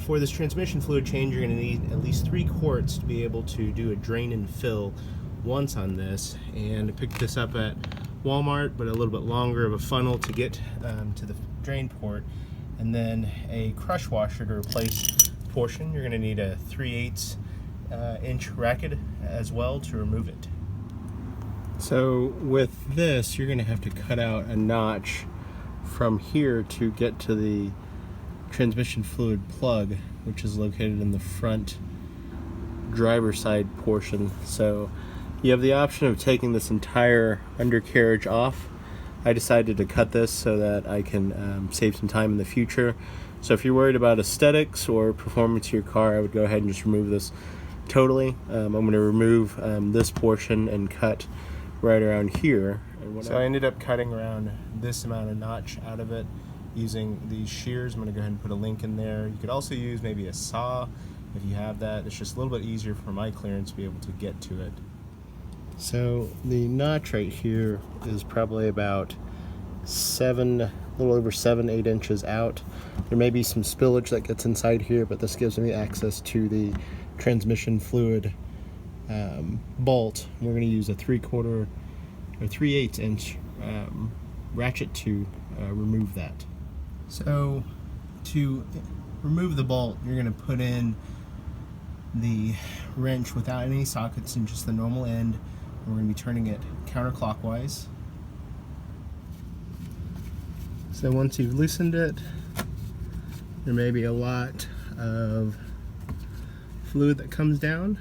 for this transmission fluid change, you're going to need at least 3 quarts to be able to do a drain and fill once on this. And I picked this up at Walmart, but a little bit longer of a funnel to get to the drain port, and then a crush washer to replace the portion. You're going to need a 3/8 inch racket as well to remove it. So with this, you're going to have to cut out a notch from here to get to the transmission fluid plug, which is located in the front driver's side portion. So you have the option of taking this entire undercarriage off. I decided to cut this so that I can save some time in the future. So if you're worried about aesthetics or performance of your car, I would go ahead and just remove this totally. I'm going to remove this portion and cut right around here. So I ended up cutting around this amount of notch out of it using these shears. I'm going to go ahead and put a link in there. You could also use maybe a saw if you have that. It's just a little bit easier for my clearance to be able to get to it. So the notch right here is probably about a little over 7-8 inches out. There may be some spillage that gets inside here, but this gives me access to the transmission fluid bolt. We're going to use a 3/4 or 3/8 inch ratchet to remove that. So to remove the bolt, you're going to put in the wrench without any sockets and just the normal end. We're going to be turning it counterclockwise. So once you've loosened it, there may be a lot of fluid that comes down.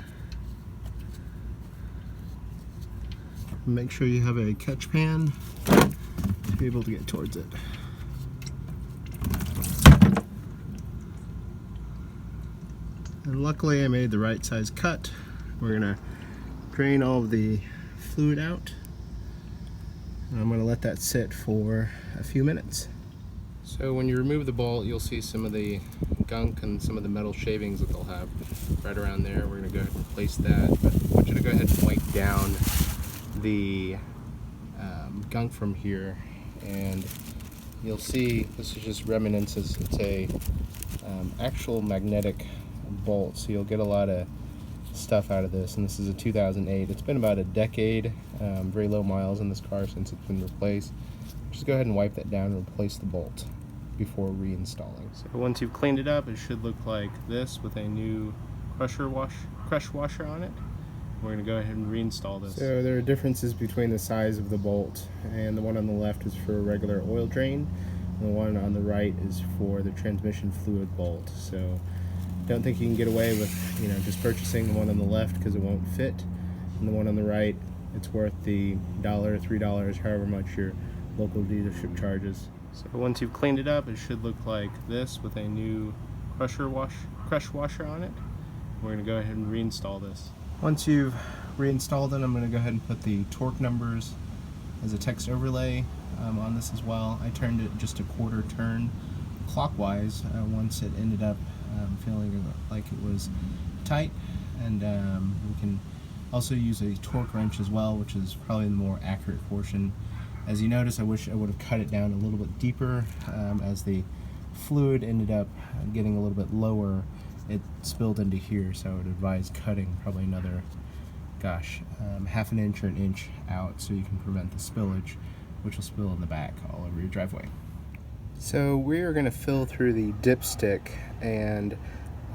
Make sure you have a catch pan to be able to get towards it. And luckily I made the right size cut. We're gonna drain all of the fluid out, and I'm gonna let that sit for a few minutes. So when you remove the bolt, you'll see some of the gunk and some of the metal shavings that they'll have right around there. We're gonna go ahead and replace that, but I want you to go ahead and wipe down the gunk from here, and you'll see this is just reminiscences. It's a actual magnetic bolt, so you'll get a lot of stuff out of this. And this is a 2008. It's been about a decade, very low miles in this car since it's been replaced. Just go ahead and wipe that down and replace the bolt before reinstalling. So once you've cleaned it up, it should look like this with a new crush washer on it. We're going to go ahead and reinstall this. So there are differences between the size of the bolt, and the one on the left is for a regular oil drain, and the one on the right is for the transmission fluid bolt. So don't think you can get away with, just purchasing the one on the left because it won't fit, and the one on the right, it's worth the $1, $3, however much your local dealership charges. So once you've cleaned it up, it should look like this with a new crush washer on it. We're going to go ahead and reinstall this. Once you've reinstalled it, I'm going to go ahead and put the torque numbers as a text overlay on this as well. I turned it just a quarter turn clockwise once it ended up feeling like it was tight, and we can also use a torque wrench as well, which is probably the more accurate portion. As you notice, I wish I would have cut it down a little bit deeper. As the fluid ended up getting a little bit lower, it spilled into here, so I would advise cutting probably another, half an inch or an inch out so you can prevent the spillage, which will spill in the back all over your driveway. So we are going to fill through the dipstick, and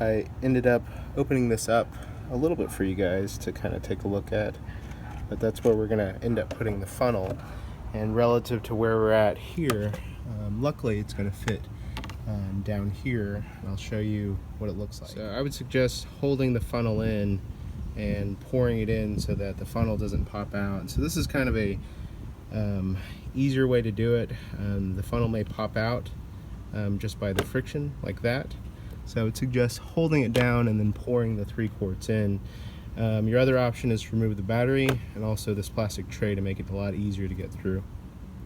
I ended up opening this up a little bit for you guys to kind of take a look at, but that's where we're going to end up putting the funnel. And relative to where we're at here, luckily it's going to fit down here. I'll show you what it looks like. So I would suggest holding the funnel in and pouring it in so that the funnel doesn't pop out. So this is kind of a easier way to do it. The funnel may pop out just by the friction like that. So I would suggest holding it down and then pouring the 3 quarts in. Your other option is to remove the battery and also this plastic tray to make it a lot easier to get through.